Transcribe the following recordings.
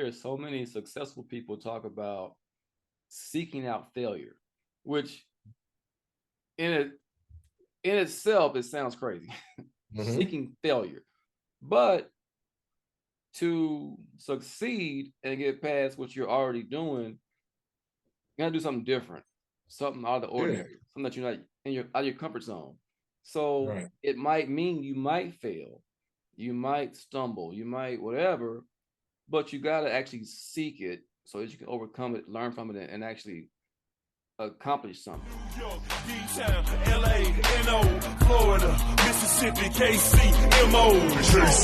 hear so many successful people talk about seeking out failure, which in it in itself it sounds crazy. Mm-hmm. Seeking failure. But to succeed and get past what you're already doing, you gotta do something different, something out of the Yeah. ordinary, something that you're not in your out of your comfort zone. So Right. it might mean you might fail, you might stumble, you might whatever, but you gotta actually seek it so that you can overcome it, learn from it, and actually accomplish something. New York, D-Town, LA, NO, Florida, Mississippi, KC, MO. KC,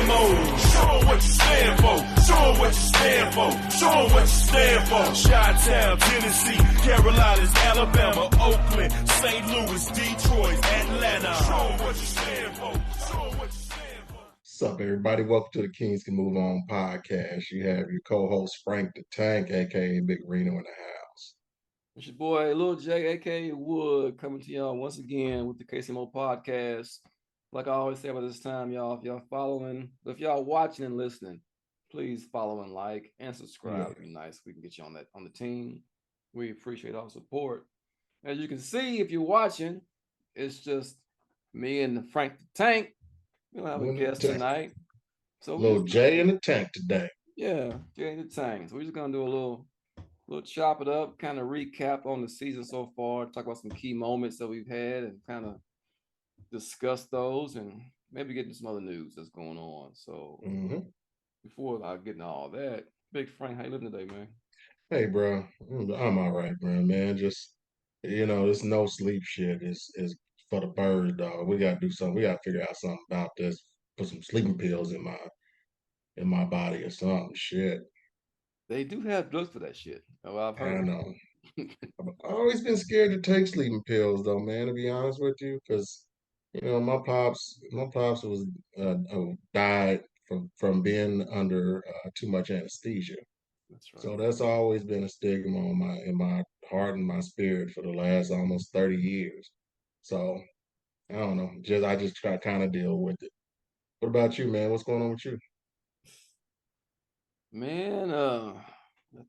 MO. Show 'em what you stand for. Show 'em what you stand for. Show 'em what you stand for. Chi-Town, Tennessee, Carolinas, Alabama, Oakland, St. Louis, Detroit, Atlanta. Show 'em what you stand for. Show 'em what you stand for. What's up, everybody? Welcome to the Kings Can Move On podcast. You have your co-host Frank the Tank, aka Big Reno, in the house. It's your boy Lil J, aka Wood, coming to y'all once again with the KCMO podcast. Like I always say about this time, y'all, if y'all following, if y'all watching and listening, please follow and like and subscribe. Yeah. It'd be nice. We can get you on the team. We appreciate all the support. As you can see, if you're watching, it's just me and Frank the Tank. We don't have a Doing the guest tank. tonight. So we Little just J in the tank today. yeah, Jay the Tank. So we're just gonna do a little chop it up, kind of recap on the season so far, talk about some key moments that we've had, and kind of discuss those, and maybe get into some other news that's going on. So Mm-hmm. before I get into all that, Big Frank, how you living today, man? Hey, bro, I'm all right, man. Just this no sleep shit is for the birds, dog. We gotta do something. We gotta figure out something about this. Put some sleeping pills in my body or something. Shit. They do have drugs for that shit. Oh, I've I heard. know. I've always been scared to take sleeping pills, though, man. To be honest with you, because my pops was died from being under too much anesthesia. That's right. So that's always been a stigma in my heart and my spirit for the last almost 30 years. So I don't know. I just try kind of deal with it. What about you, man? What's going on with you? Man, I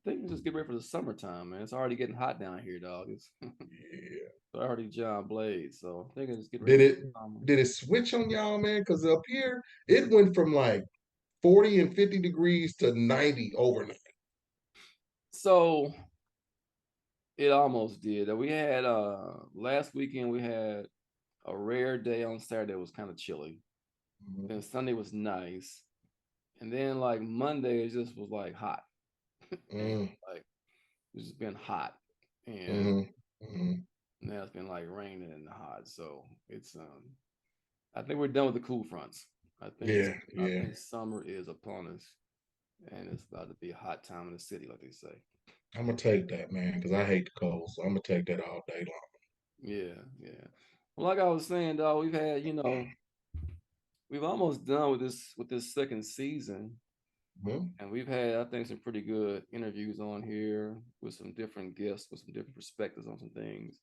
think we just get ready for the summertime, man. It's already getting hot down here, dog. It's Yeah. already John Blade, so I think I just get ready Did for it the summer. did it switch on y'all, man? Because up here it went from like 40 and 50 degrees to 90 overnight. So it almost did. We had last weekend we had a rare day on Saturday. It was kind of chilly. Then Sunday was nice. And then like Monday it just was like hot. And Mm, like it's just been hot. And mm, mm. now it's been like raining and hot. So it's I think we're done with the cool fronts. I think Yeah, I yeah. think summer is upon us and it's about to be a hot time in the city, like they say. I'm gonna take that, man, because I hate the cold. So I'm gonna take that all day Yeah, yeah. Well, like I was saying, dog, we've had, we've almost done with this second season, long. and we've had, I think, some pretty good interviews on here with some different guests with some different perspectives on some things.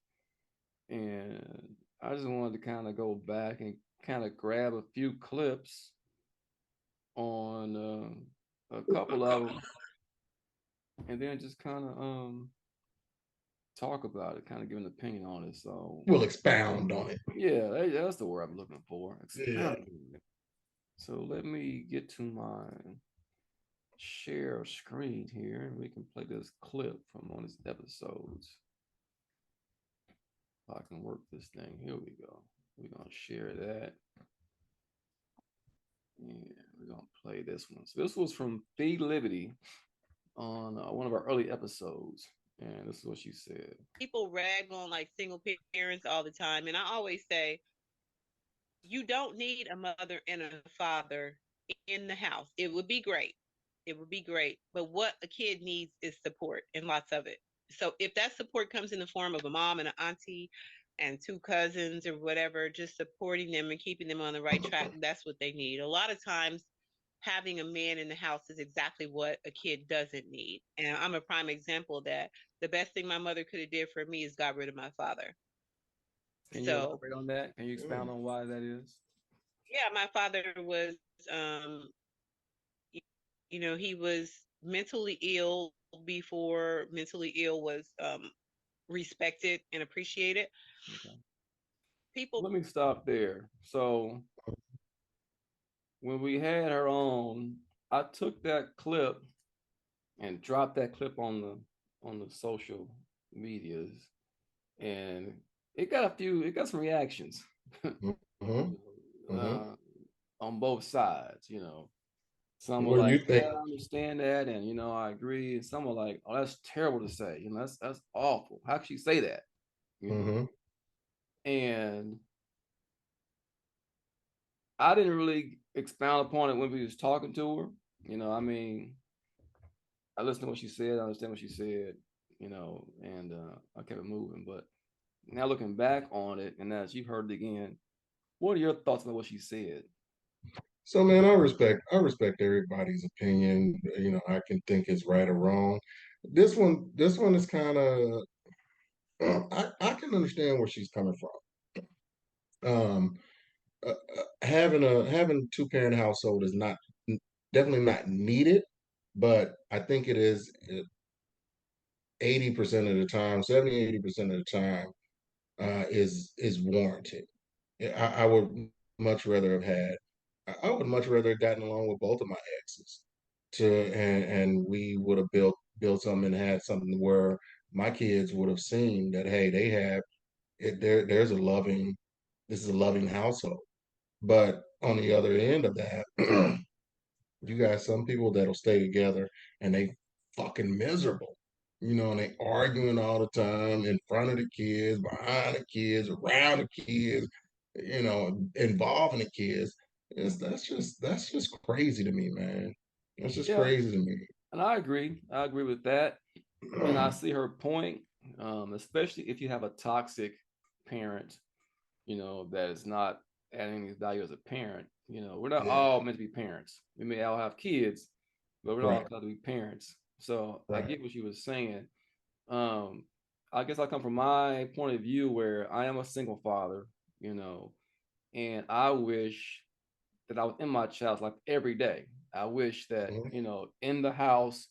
And I just wanted to kind of go back and kind of grab a few clips on a couple of them, and then just kind of talk about it, kind of give an opinion on it. So We'll expound on it. yeah, that's the word I'm looking for. Yeah. Expound. So let me get to my share screen here and we can play this clip from one of his episodes. If I can work this thing. Here we go. We're going to share that. And we're going to play this one. So this was from Feed Liberty on one of our early episodes. And this is what she said. People rag on like single parents all the time. And I always say, you don't need a mother and a father in the house. It would be great. It would be great. But what a kid needs is support and lots of it. So if that support comes in the form of a mom and an auntie and two cousins or whatever, just supporting them and keeping them on the right track, that's what they need. A lot of times, having a man in the house is exactly what a kid doesn't need. And I'm a prime example of that. The best thing my mother could have did for me is got rid of my father. Can you So elaborate on that? Can you expound Mm. on why that is? Yeah, my father was, um, y- he was mentally ill before mentally ill was respected and appreciated. Okay. People, Let me stop there. So when we had her on, I took that clip and dropped that clip on the social medias, and it got some reactions. Mm-hmm. Mm-hmm. uh, on both sides. Some were What do you like, think? "Yeah, I understand that," and I agree. And some were like, "Oh, that's terrible to say. That's awful. How could she say that?" You know, Mm-hmm. and I didn't really expound upon it when we was talking to her. I mean, I listened to what she said. I understand what she said. And I kept it moving. But now looking back on it, and as you've heard it again, what are your thoughts about what she said? So man, I respect everybody's opinion. I can think it's right or wrong. This one is kind of I can understand where she's coming from. Having two-parent household is not definitely not needed, but I think it is 80% of the time, 70-80% of the time is warranted. I would much rather have had. I would much rather have gotten along with both of my exes, and we would have built something and had something where my kids would have seen that hey, they have it. There's a loving. This is a loving household. But on the other end of that, you got some people that'll stay together and they fucking miserable. And they arguing all the time in front of the kids, behind the kids, around the kids, involving the kids. That's just crazy to me, man. That's just Yeah, crazy to me. and I agree. I agree with that, and I see her point. Especially if you have a toxic parent, that is not adding any value as a parent. We're not Yeah, all meant to be parents. We may all have kids, but we're not all right, called to be parents. So I right. get what she was saying. Um, I guess I come from my point of view where I am a single father, you know, and I wish that I was in my child's life every day. I wish that, Mhm. in the house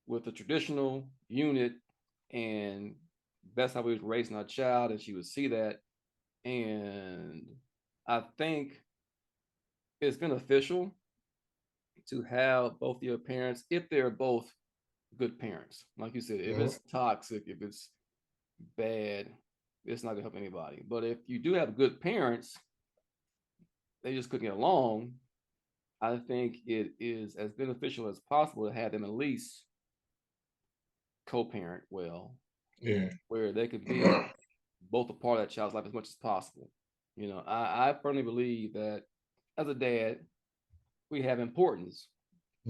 with a traditional unit, and that's how we was raising our child, and she would see that. And I think it's beneficial to have both your parents if they're both good parents. Like you said, if Mhm. it's toxic, if it's bad, it's not gonna help anybody. But if you do have good parents, they just couldn't get along. I think it is as beneficial as possible to have them at least co-parent well, Yeah. where they could be both a part of that child's life as much as possible. I firmly believe that as a dad, we have importance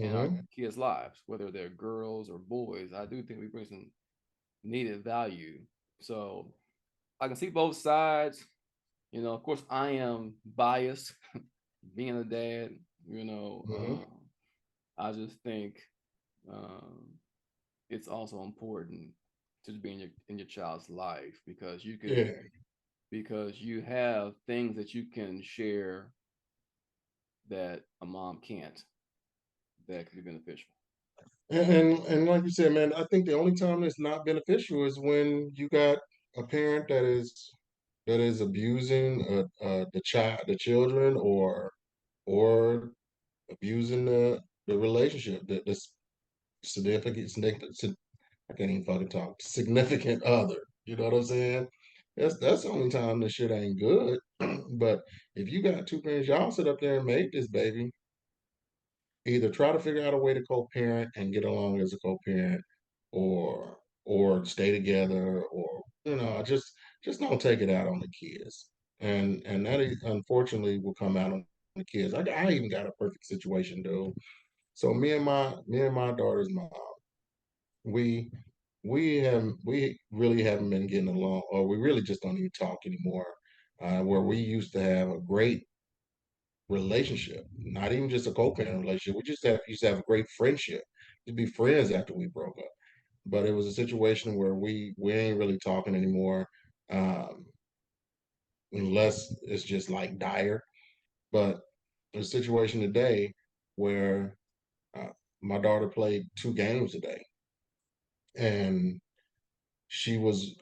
in our Mhm. kids' lives, whether they're girls or boys. I do think we bring some needed value. So I can see both sides. Of course, I am biased being a dad. Mhm. I just think um, it's also important to be in your child's life Yeah. because you have things that you can share that a mom can't that could be beneficial. And like you said, man, I think the only time it's not beneficial is when you got a parent that is abusing the children, or abusing the relationship, the significant. I can't even fucking talk. Significant other. You know what I'm saying? That's the only time the shit ain't good. But if you got two parents, y'all sit up there and make this baby. Either try to figure out a way to co-parent and get along as a co-parent, or stay together, or just don't take it out on the kids. And that unfortunately will come out on the kids. I even got a perfect situation, dude. So me and my daughter's mom, we we really haven't been getting along, or we really just don't even talk anymore. Where we used to have a great relationship, not even just a co-parent relationship. We just used to have a great friendship. To be friends after we broke up. But it was a situation where we ain't really talking anymore, unless it's just like dire. But a situation today where uh, my daughter played 2 games today, and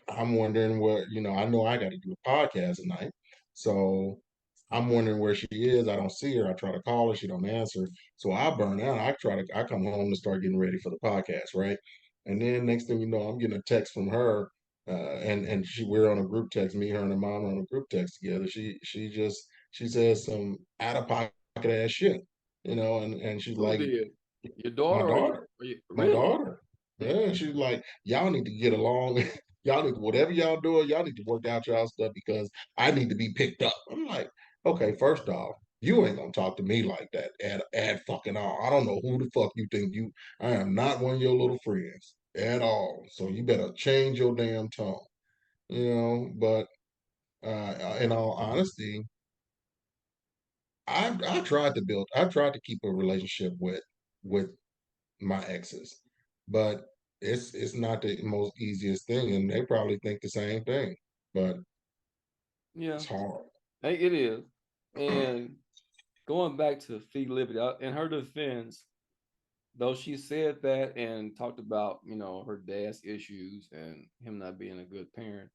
I'm wondering where, I know I got to do a podcast tonight. So I'm wondering where she is. I don't see her. I try to call her. She don't answer. So I burn out. I come home to start getting ready for the podcast, right? And then next thing you know, I'm getting a text from her. We're on a group text, me, her, and her mom are on a group text together. She says some out of pocket ass shit, and she's Who like, did? Your my daughter daughter, or you my really? daughter. Yeah, she's like, y'all need to get along. Y'all need whatever y'all doing, y'all need to work out y'all stuff because I need to be picked up. I'm like, okay, first off, you ain't gonna talk to me like that at fucking all. I don't know who the fuck you think you. I am not one of your little friends at all. So you better change your damn tone. But in all honesty, I tried to keep a relationship with my exes, but it's not the most easiest thing, and they probably think the same thing, but Yeah, it's hard. hey, it is. And going back to Fee Liberty, in her defense, though she said that and talked about, her dad's issues and him not being a good parent,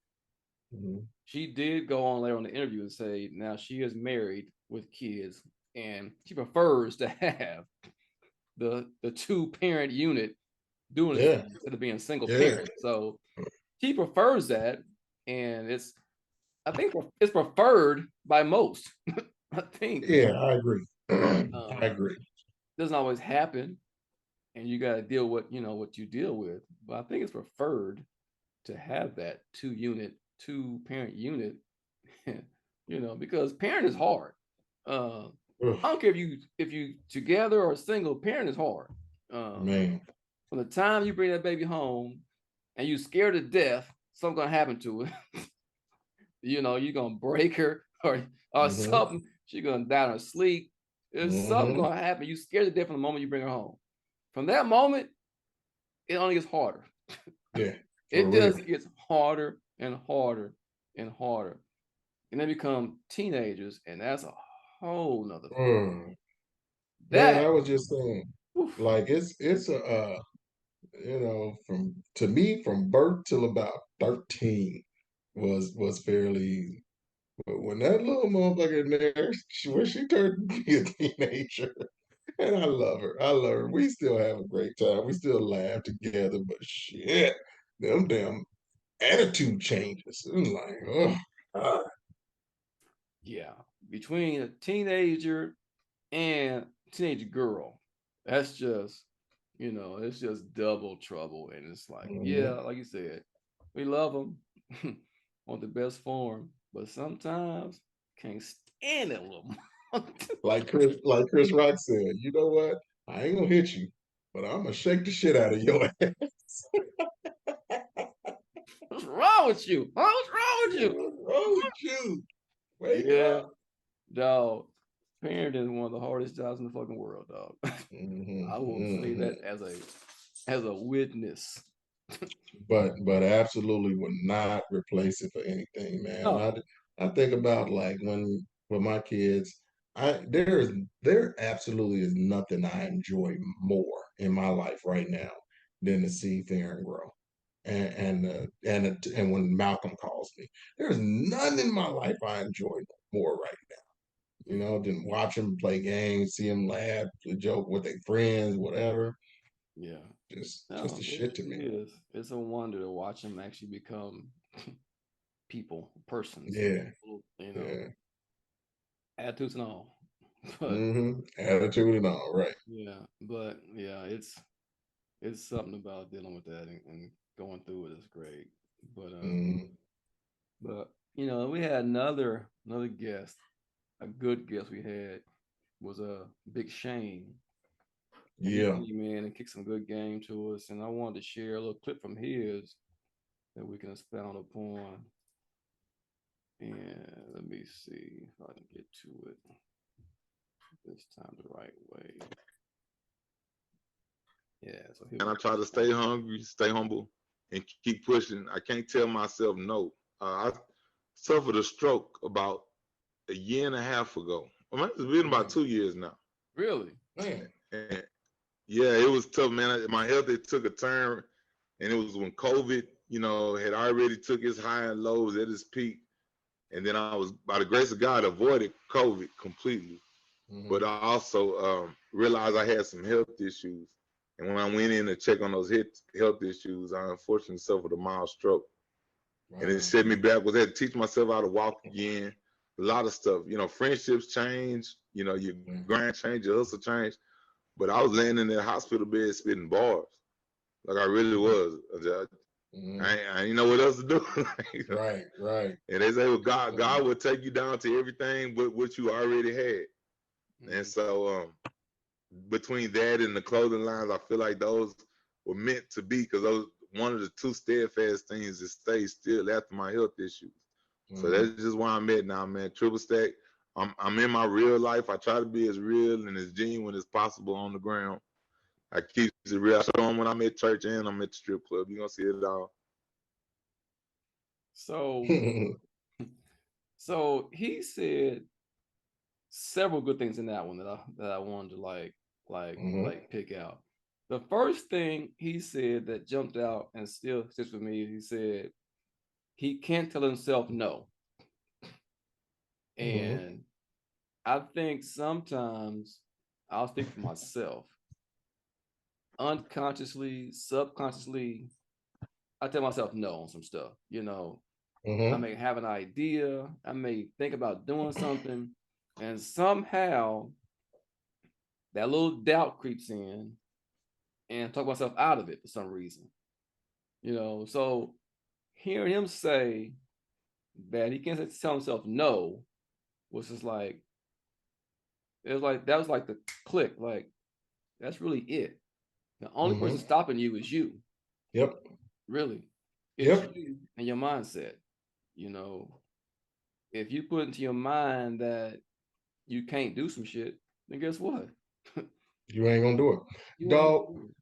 Mhm. she did go on later on the interview and say now she is married with kids and she prefers to have the two parent unit doing this Yeah, thing instead of being single yeah, parent. So she prefers that, and I think it's preferred by most. I think yeah. I agree. I um, agree. doesn't always happen, and you got to deal with what you deal with. But I think it's preferred to have that two parent unit, because parent is hard. Uh, Ugh, I don't care if you together or single, parent is hard. Um, man. from the time you bring that baby home and you scared to death, something gonna happen to it. You're gonna break her or Hmm. something. She's gonna die in her sleep. There's something Hmm. gonna happen. You scared to death from the moment you bring her home. From that moment, it only gets harder. Yeah, for It real. just gets harder and harder and harder. And they become teenagers, and that's a whole nother thing. Mm. Man, That I was just saying, oof, like it's a from to me from birth till about 13 was fairly. But when that little motherfucker in there, when she turned to be a teenager, and I love her. I love her. We still have a great time. We still laugh together, but shit, them damn attitude changes. I'm like, oh, God. yeah, between a teenager and teenage girl, that's just it's just double trouble. And it's like, yeah, Mhm. like you said, we love them on the best form, but sometimes can't stand that little. Like Chris Rock said, you know what? I ain't gonna hit you, but I'm gonna shake the shit out of your ass. What's wrong with you? Huh? What's wrong with you? What's wrong with you? Wake Yeah, up. dog. Parenting is one of the hardest jobs in the fucking world, dog. Hmm. I will say Hmm. that as a witness. But absolutely would not replace it for anything, man. No, I think about like when with my kids, there absolutely is nothing I enjoy more in my life right now than to see Theron grow. And when Malcolm calls me, there's none in my life I enjoy more right now. Than watch him play games, see him laugh, joke with their friends, whatever. yeah, Just no, the it shit to me. is. It's a wonder to watch them actually become people, persons, Yeah, people, yeah. attitudes and all. But Hmm. Attitude and all, right. yeah, it's something about dealing with that and going through it is great. But Hmm. we had another guest, a good guest we had was a Big Shane, and he Yeah. came in and kicked some good game to us. And I wanted to share a little clip from his that we can expound upon. And let me see if I can get to it this time the right way. Yeah, so here And we I try to go. stay hungry, stay humble, and keep pushing. I can't tell myself no. I suffered a stroke about a year and a half ago. Well, it's been about Man, 2 years now. Really? man. And yeah, it was tough, man. My health, it took a turn, and it was when COVID, had already took its high and lows at its peak. And then I was, by the grace of God, avoided COVID completely. But Mm-hmm. I also realized I had some health issues. And when I went in to check on those health issues, I unfortunately suffered a mild stroke. And it Wow. set me back. Was had to teach myself how to walk again. A lot of stuff. Friendships change. Your Yeah. grind change, your hustle change. But I was laying in that hospital bed spitting bars. Like I really was. Mm-hmm. I ain't know what else to do. Right, right. And they say, well, Mm-hmm. God will take you down to everything but what you already had. And Mm-hmm. so between that and the clothing lines, I feel like those were meant to be, because those one of the two steadfast things that stay still after my health issues. So Mm-hmm. that's just where I'm at now, man. Triple stack. I'm in my real life. I try to be as real and as genuine as possible on the ground. I keep it real. I show them when I'm at church and I'm at the strip club. You're gonna see it all. So, so he said several good things in that one that I wanted to Mm-hmm. pick out. The first thing he said that jumped out and still sticks with me, he said he can't tell himself no. Mm-hmm. And I think sometimes I'll speak for myself. Unconsciously, subconsciously, I tell myself no on some stuff. I Mm-hmm. may have an idea, I may think about doing something, and somehow that little doubt creeps in and talk myself out of it for some reason. So hearing him say that he can't tell himself no was just like it was like that was like the click, like that's really it. The only person Mm-hmm. stopping you is you, Yep. really. It's Yep. you and your mindset. You know, if you put into your mind that you can't do some shit, then guess what? You ain't gonna do it. You ain't Dog, gonna do it.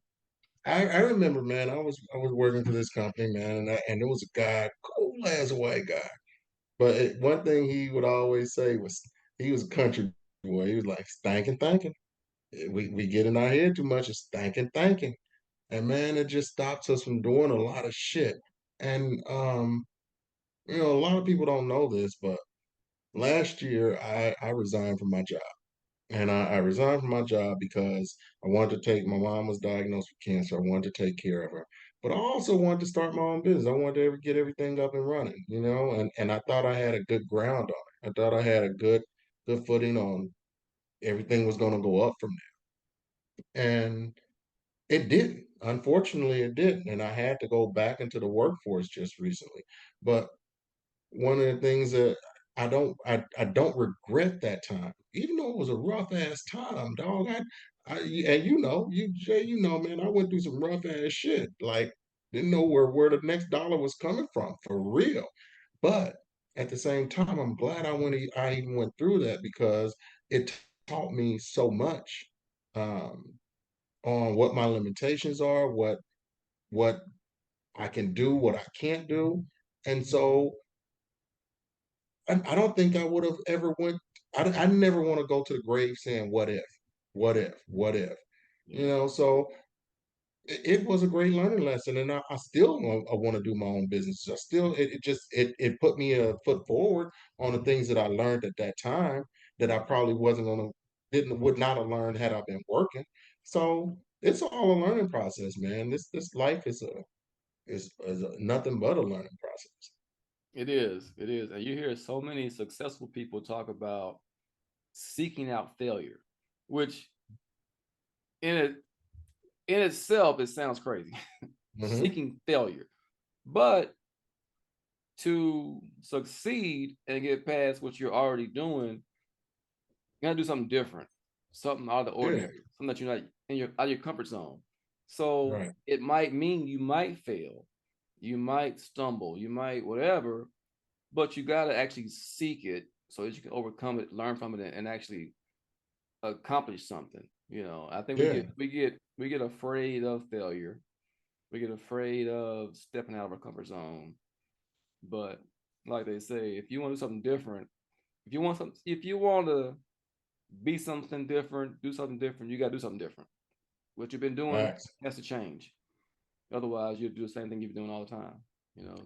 I remember, man, I was working for this company, man, and there was a guy, cool ass white guy. But one thing he would always say was he was a country boy. He was like thinking, thinking. We get in our head too much. It's thinking, thinking, and man, it just stops us from doing a lot of shit. And a lot of people don't know this, but last year I resigned from my job. And I resigned from my job because I wanted to take my mom was diagnosed with cancer. I wanted to take care of her. But I also wanted to start my own business. I wanted to get everything up and running, and I thought I had a good ground on it. I thought I had a good footing on everything was gonna go up from there. And it didn't. Unfortunately, it didn't. And I had to go back into the workforce just recently. But one of the things that I don't regret that time, even though it was a rough ass time, dog. And Jay, man, I went through some rough ass shit. Like didn't know where the next dollar was coming from for real. But at the same time, I'm glad I even went through that because it taught me so much um, on what my limitations are, what I can do, what I can't do, and so I don't think I would have ever went. I never want to go to the grave saying what if, what if, what if, Yeah, So it was a great learning lesson, and I still want to do my own business. I still it put me a foot forward on the things that I learned at that time that I probably wasn't gonna didn't would not have learned had I been working. So it's all a learning process, man. This life is nothing but a learning process. it is. It is. And you hear so many successful people talk about seeking out failure, which in it in itself it sounds crazy. Hmm. Seeking failure. But to succeed and get past what you're already doing, you gotta do something different, something out of the Yeah, ordinary, something that you're not in your out of your comfort zone. So right. it might mean you might fail, you might stumble, you might whatever, but you gotta actually seek it so that you can overcome it, learn from it, and actually accomplish something. I think we Yeah. get we get we get afraid of failure. We get afraid of stepping out of our comfort zone. But like they say, if you want to do something different, if you want to be something different, do something different. You got to do something different. What you've been doing Facts. has to change. Otherwise, you'll do the same thing you've been doing all the time.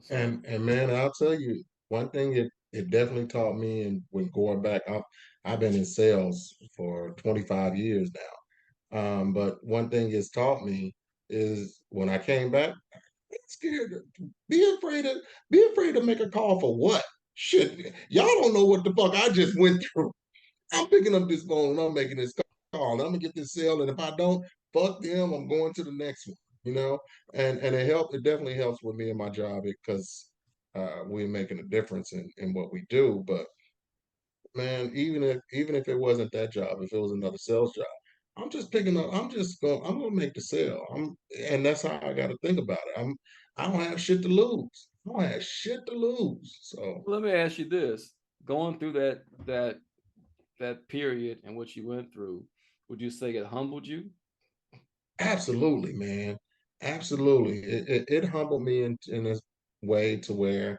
So And man, I'll tell you one thing it definitely taught me, and when going back, I've been in sales for 25 years now. But one thing it's taught me is when I came back, I'm scared. Be afraid to make a call for what? Shit, y'all don't know what the fuck I just went through. I'm picking up this phone and I'm making this call. And I'm gonna get this sale, and if I don't, fuck them. I'm going to the next one. You know, and it helped. It definitely helps with me in my job because we're making a difference in what we do. But man, even if it wasn't that job, if it was another sales job, I'm just picking up. I'm gonna make the sale. And that's how I got to think about it. I don't have shit to lose. I don't have shit to lose. So let me ask you this: going through that period and what you went through, would you say it humbled you? absolutely, man. Absolutely. It humbled me in this way to where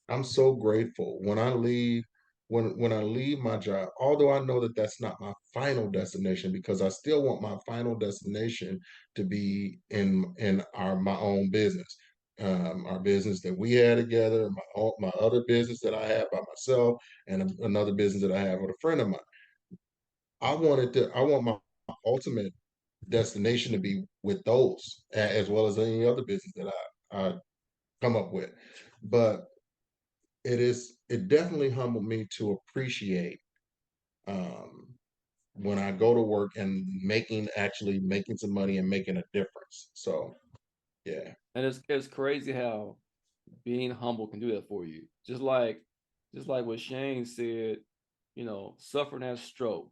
I'm so grateful when I leave when I leave my job, although I know that that's not my final destination because I still want my final destination to be in my own business. Our business that we had together, my other business that I have by myself, and another business that I have with a friend of mine. I want my ultimate destination to be with those as well as any other business that I come up with. But it definitely humbled me to appreciate um, when I go to work and actually making some money and making a difference. So yeah, And it's crazy how being humble can do that for you. Just like what Shane said, suffering that stroke,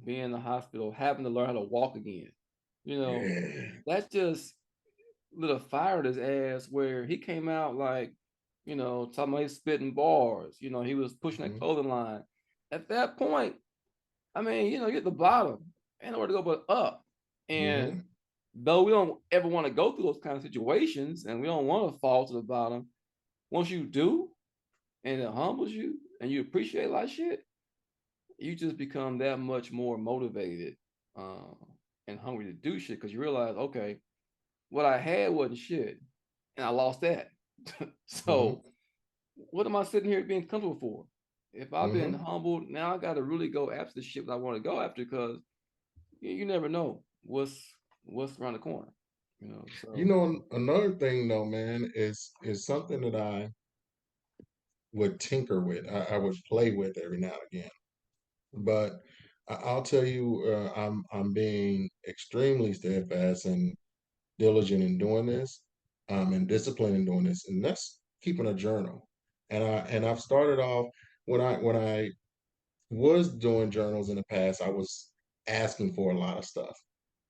being in the hospital, having to learn how to walk again. You know, yeah, that just lit a fire in his ass where he came out like, talking about he's spitting bars. He was pushing that hmm clothing line. At that point, I mean, you're at the bottom, ain't nowhere to go but up. And hmm though we don't ever want to go through those kind of situations and we don't want to fall to the bottom, once you do and it humbles you and you appreciate a lot of shit, you just become that much more motivated uh, and hungry to do shit because you realize, okay, what I had wasn't shit and I lost that. hmm So what am I sitting here being comfortable for? If I've been hmm humbled, now I got to really go after the shit that I want to go after because you never know what's around the corner. You So know, another thing though, man, is something that I would tinker with. I would play with every now and again. But I'll tell you, I'm being extremely steadfast and diligent in doing this, and disciplined in doing this, and that's keeping a journal. I've started off when I was doing journals in the past, I was asking for a lot of stuff,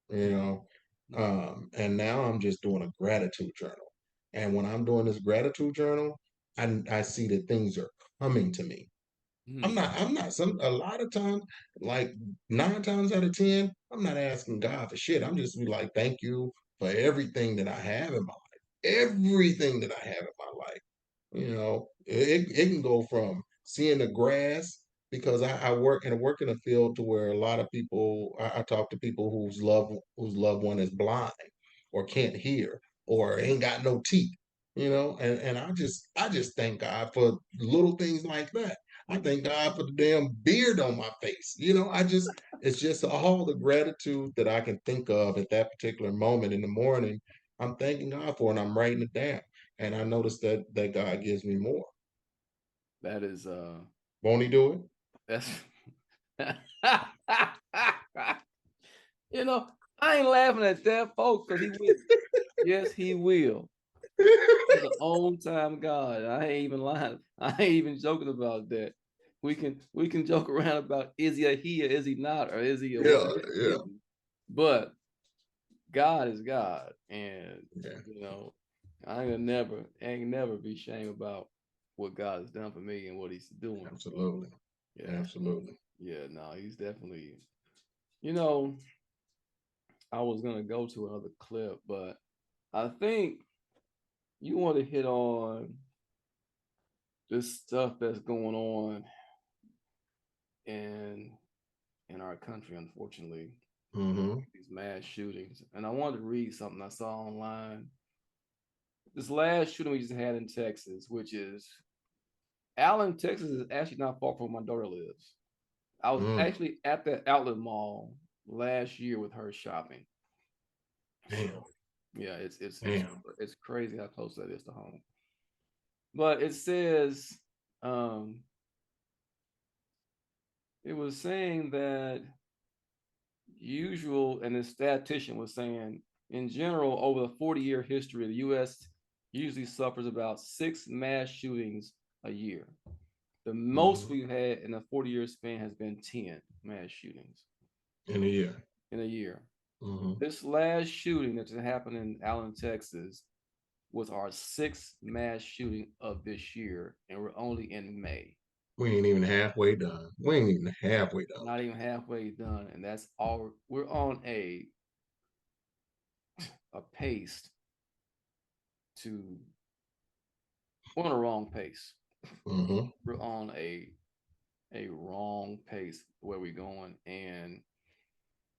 you know, and now I'm just doing a gratitude journal. And when I'm doing this gratitude journal, I see that things are coming to me. mm, I'm not some a lot of times, like 9 times out of 10, I'm not asking God for shit. I'm just be like, thank you for everything that I have in my life. Everything that I have in my life. It can go from seeing the grass because I work in a field to where a lot of people I talk to people whose loved one is blind or can't hear or ain't got no teeth, and I just thank God for little things like that. I thank God for the damn beard on my face. It's just all the gratitude that I can think of at that particular moment in the morning. I'm thanking God for, and I'm writing it down. And I noticed that God gives me more. that is Won't He do it? that's you know, I ain't laughing at that, folks, because he will. Yes, he will. He's an on time God. I ain't even lying. I ain't even joking about that. We can joke around about is he a he or is he not or is he a Yeah, whatever the case may yeah, be. But God is God, and yeah. you know, I ain't never be ashamed about what God has done for me and what He's doing. So Absolutely, yeah, absolutely. yeah, no, He's definitely. You know, I was gonna go to another clip, but I think you want to hit on this stuff that's going on in in our country, unfortunately. Mm-hmm. These mass shootings. And I wanted to read something I saw online. This last shooting we just had in Texas, which is Allen, Texas, is actually not far from where my daughter lives. I was Mm. actually at the outlet mall last year with her shopping. Damn. Yeah, it's Damn. it's crazy how close that is to home. But it says um it was saying that usual, and the statistician was saying in general over the 40-year history, the U.S. usually suffers about 6 mass shootings a year. The most Mm-hmm. we've had in a 40-year span has been 10 mass shootings In a year. in a year. Mm-hmm. This last shooting that just happened in Allen, Texas, was our 6th mass shooting of this year, and we're only in May. We ain't even halfway done. We ain't even halfway done. Not even halfway done, and that's all. We're on a pace to we're on a wrong pace. Mm-hmm. We're on a wrong pace where we're going. And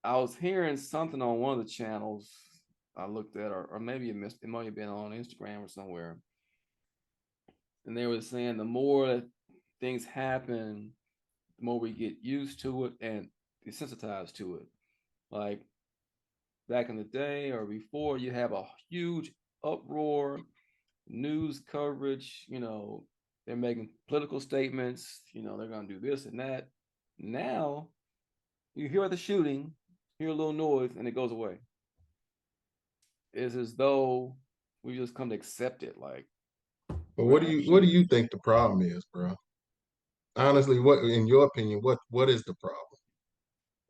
I was hearing something on one of the channels I looked at, or maybe it might have been on Instagram or somewhere, and they were saying the more that things happen, the more we get used to it and desensitized to it. Like back in the day or before, you have a huge uproar, news coverage, they're making political statements, they're going to do this and that. Now, you hear the shooting, hear a little noise, and it goes away. It's as though we just come to accept it. Like, But we're what do actually you think the problem is, bro? Honestly, what in your opinion, what is the problem?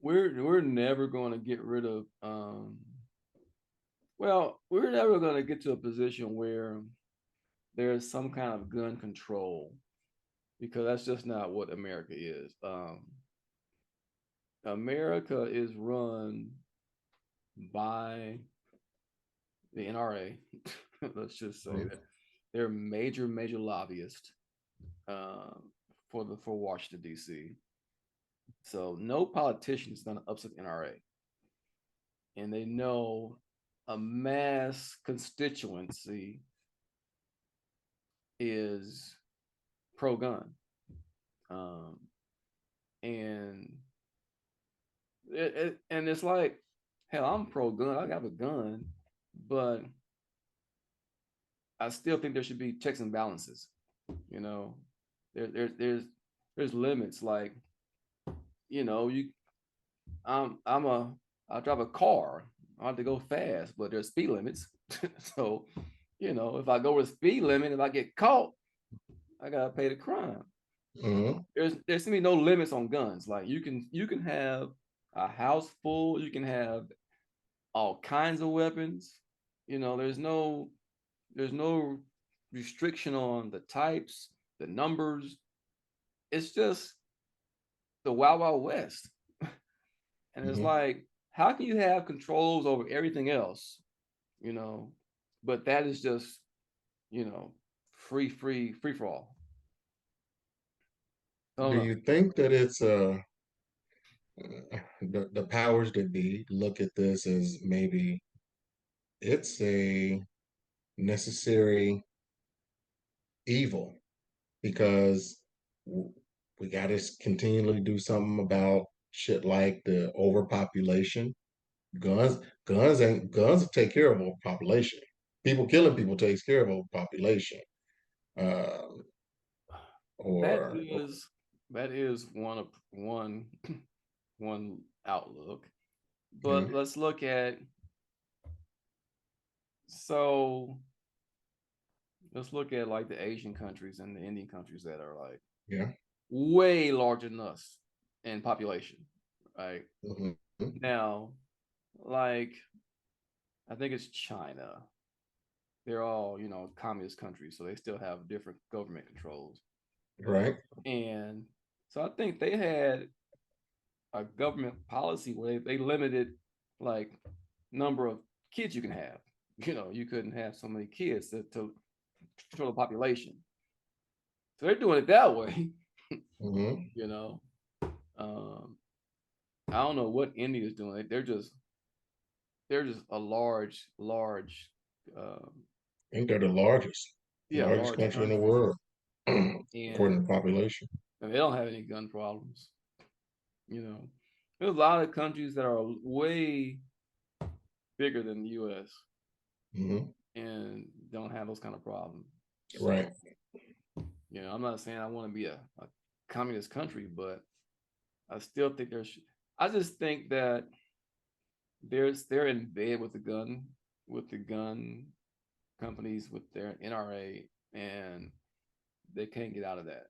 we're never going to get rid of well, we're never going to get to a position where there's some kind of gun control, because that's just not what America is. America is run by the NRA. Let's just say Mm-hmm. that they're major lobbyists uh, for Washington D.C. So no politician is going to upset the NRA, and they know a mass constituency is pro-gun, um, and and it's like, hell, I'm pro-gun. I got a gun, but I still think there should be checks and balances. You know, there's limits. Like, you I'm a I drive a car. I have to go fast, but there's speed limits. So, if I go with speed limit, if I get caught, I gotta pay the crime. Mm-hmm. There's to be no limits on guns. Like, you can have a house full, you can have all kinds of weapons. There's no restriction on the types, the numbers. It's just the wild wild west. And it's Mm-hmm. like, how can you have controls over everything else, you know, but that is just, you know, free for all. I don't Do know. you think that it's the powers that be look at this as maybe it's a necessary evil because we got to continually do something about shit like the overpopulation. Guns, guns take care of overpopulation. People killing people takes care of overpopulation. Um, That or is that is one outlook. yeah, But let's look at so let's look at like the Asian countries and the Indian countries that are like yeah, way larger than us in population, right? mhm, Now, like, I think it's China. They're all, communist countries, so they still have different government controls. right, And so I think they had a government policy where they limited like number of kids you can have. You couldn't have so many kids to control the population. So they're doing it that way, hmm you know. Um, I don't know what India is doing. They're just a large, um, I think they're the yeah, largest large country in the country, world, and according to population. they don't have any gun problems. There's a lot of countries that are way bigger than the U.S. Hmm. and don't have those kind of problems. So, Right. I'm not saying I want to be a communist country, but I still think I just think that they're in bed with the gun companies, with their NRA, and they can't get out of that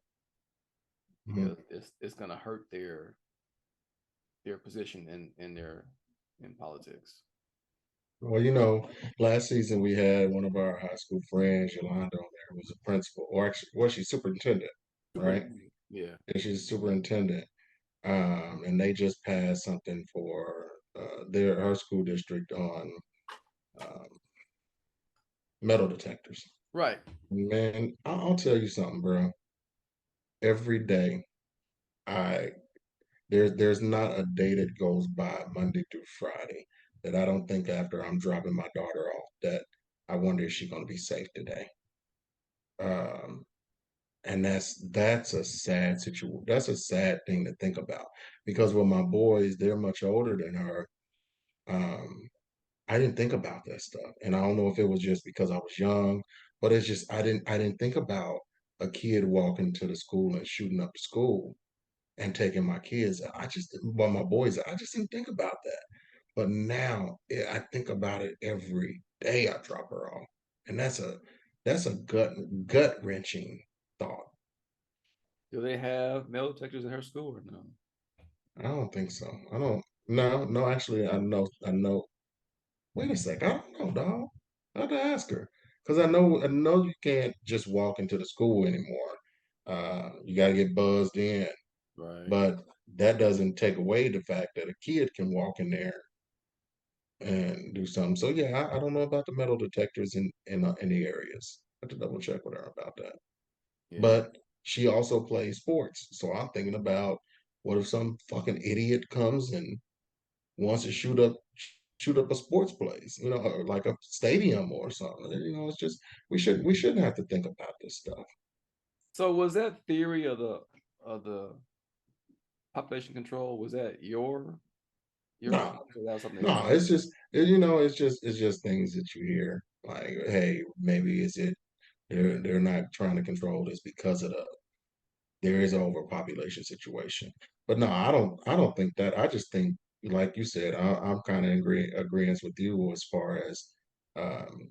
Hmm. because it's gonna hurt their position in politics. Well, last season we had one of our high school friends, Yolanda, on there, who was a principal, or actually, well, she's superintendent, right? Yeah, And she's superintendent. And they just passed something for her school district on um, metal detectors. right. Man, I'll tell you something, bro. Every day, I there's not a day that goes by Monday through Friday that I don't think after I'm dropping my daughter off that I wonder if she's gonna be safe today. Um, and that's a sad situation. That's a sad thing to think about because with my boys, they're much older than her. Um, I didn't think about that stuff, and I don't know if it was just because I was young, but it's just I didn't think about a kid walking to the school and shooting up the school and taking my kids. My boys, I just didn't think about that. But now I think about it every day I drop her off, and that's a gut wrenching thought. Do they have metal detectors in her school or no? I don't think so. I don't. No, no. Actually, I know. I know. Wait a sec. I don't know, dog. I have to ask her because I know you can't just walk into the school anymore. You got to get buzzed in, Right. but that doesn't take away the fact that a kid can walk in there and do something. So yeah, I don't know about the metal detectors in the areas. I have to double check with her about that. Yeah. But she also plays sports, so I'm thinking about what if some fucking idiot comes and wants to shoot up a sports place, or like a stadium or something. It's just we shouldn't have to think about this stuff. So was that theory of the population control, was that your No, thoughts, or that was something they no, said? it's just things that you hear. Like, hey, maybe is it they're not trying to control this because of there is an overpopulation situation. But no, I don't think that. I just think, like you said, I'm kind of in agreement with you as far as um,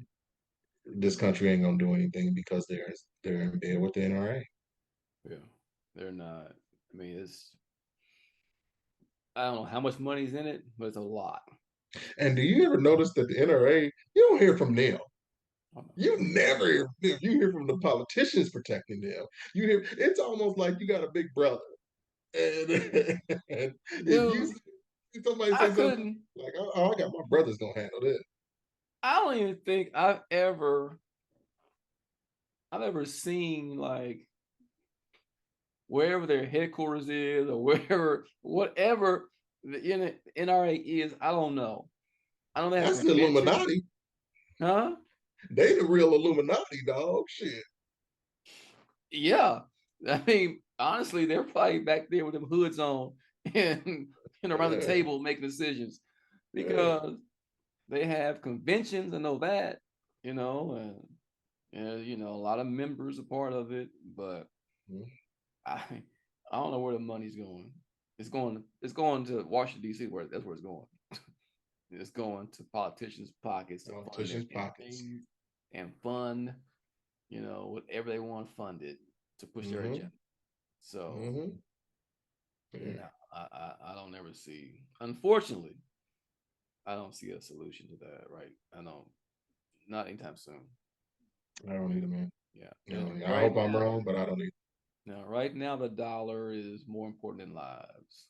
this country ain't gonna do anything because they're in bed with the NRA. Yeah. They're not. I mean, I don't know how much money's in it, but it's a lot. And do you ever notice that the NRA, you don't hear from them? I know. You never hear from them. You hear from the politicians protecting them. You hear it's almost like you got a big brother. And, and if you Dude, see somebody I say something couldn't like, "Oh, I got my brother's gonna handle this." I don't even think I've ever seen, like, wherever their headquarters is, or wherever whatever the NRA is. I don't know. I know they have That's the conventions, Illuminati. huh? They the real Illuminati, dog. Shit. Yeah. I mean, honestly, they're probably back there with them hoods on and around the Yeah, table making decisions yeah. because they have conventions. I know that, and a lot of members are part of it, but Mhm. I I don't know where the money's going. It's going to Washington D.C. where that's where it's going. It's going to politicians' pockets to fund their Politicians' pockets. campaigns and fund, whatever they want funded to push their Hmm. agenda. So, Hmm. Yeah, no, I don't ever see. Unfortunately, I don't see a solution to that. Right? I don't. Not anytime soon. I don't either, man. Yeah. I don't either. I Right hope I'm now, wrong, but I don't now, right now, the dollar is more important than lives.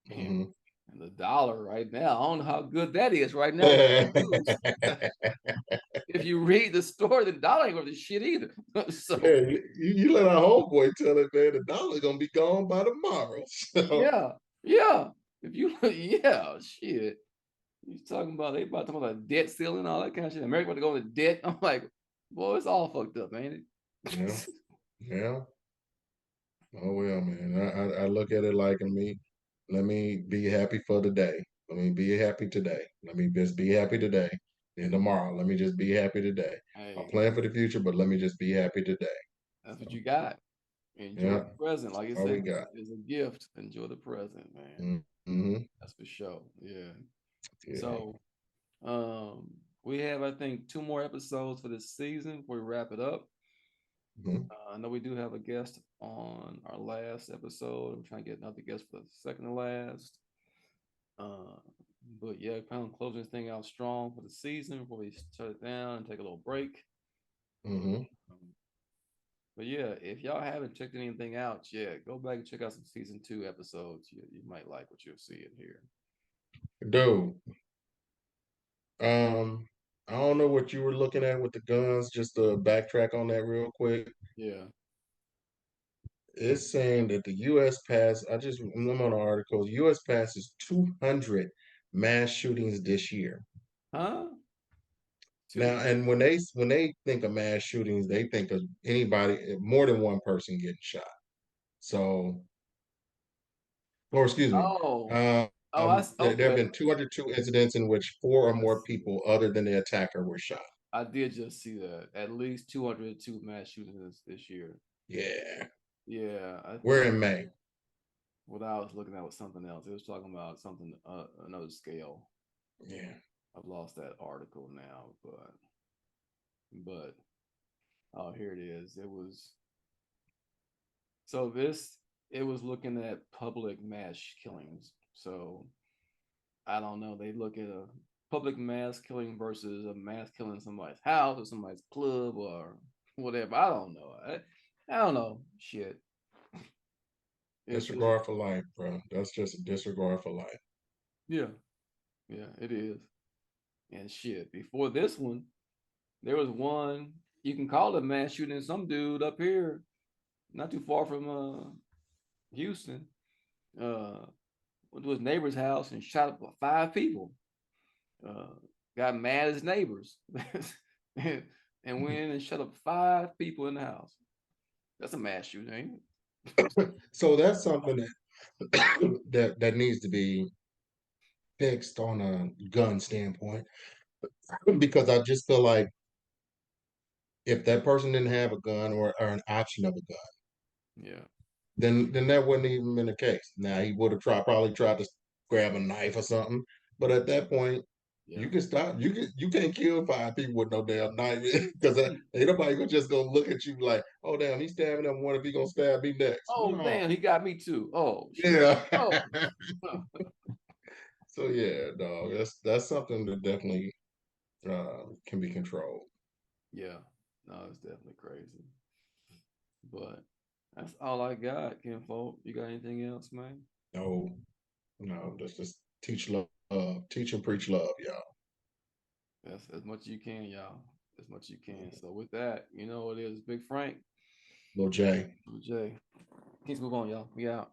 And, either. and the dollar right now, I don't know how good that is right now with the news. Mhm. If you read the story, the dollar ain't worth the shit either. Yeah, So, you let our homeboy tell it, man. The dollar gonna be gone by tomorrow. So yeah, yeah. If you, yeah, shit. You talking about they about to talk about debt ceiling, all that kind of shit. America about to go into debt. I'm like, boy, it's all fucked up, ain't it? Yeah, yeah. Oh well, man. I look at it like let me be happy for the day. Let me be happy today. Let me just be happy today. And tomorrow, let me just be happy today. I'll Hey, plan for the future, but let me just be happy today. that's what So, you got. Enjoy yeah, the present. Like I all we said, got. it's a gift. Enjoy the present, man. Mm-hmm. That's for sure. Yeah. Yeah. So we have, I think, 2 more episodes for this season before we wrap it up. Mm-hmm. I know we do have a guest on our last episode. I'm trying to get another guest for the second to last. But yeah, kind of closing this thing out strong for the season before we shut it down and take a little break. Mm-hmm. But yeah, if y'all haven't checked anything out yet, go back and check out some season 2 episodes. You might like what you'll see in here. Dude, I don't know what you were looking at with the guns. Just to backtrack on that real quick. Yeah. It's saying that the U.S. I'm on an article. U.S. passes 200 mass shootings this year. Huh? Now, and when they think of mass shootings, they think of anybody, more than one person getting shot. So, or excuse me, Oh. Oh, there have okay. been 202 incidents in which 4 or I more see. people other than the attacker were shot. I did just see that. At least 202 mass shootings this year. Yeah, Yeah, I we're think in May. what I was looking at was something else. It was talking about something, another scale. Yeah, I've lost that article now, but oh, here it is. It was looking at public mass killings. So I don't know. They look at a public mass killing versus a mass killing in somebody's house or somebody's club or whatever. I don't know. I don't know. Shit. disregard for life, bro. That's just a disregard for life. Yeah. Yeah, it is. And shit. Before this one, there was one, you can call it mass shooting, some dude up here, not too far from Houston, went to his neighbor's house and shot up 5 people. Got mad at his neighbors and, went in and shot up 5 people in the house. That's a mass shooting, ain't it? So that's something that needs to be fixed on a gun standpoint, because I just feel like if that person didn't have a gun or an option of a gun, Yeah. then that wouldn't even been the case. Now he would have probably tried to grab a knife or something, but at that point, Yeah. you can stop. You can't kill 5 people with no damn knife, because ain't nobody gonna look at you like, oh damn, he's stabbing them. What if he gonna stab me next? Oh No. damn, he got me too. Oh shit. Yeah. Oh. So yeah, dog. That's something that definitely can be controlled. Yeah. No, it's definitely crazy. But that's all I got, Kinfolk. You got anything else, man? No, just teach love, teach and preach love, y'all. That's as much as you can, y'all. As much as you can. So with that, you know what it is, Big Frank. Lil J. Lil J. Let's move on, y'all. We out.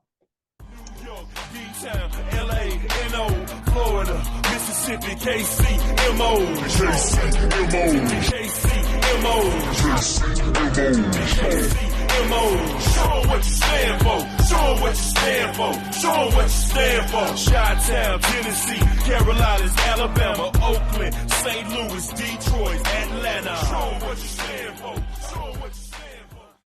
New York, D-Town, LA, NO, Florida, Mississippi, KC, MO. Show 'em what you stand for. Show 'em what you stand for. Show 'em what you stand for. Chi-Town, Tennessee, Carolinas, Alabama, Oakland, St. Louis, Detroit, Atlanta. Show 'em what you stand for. Show 'em what you stand for.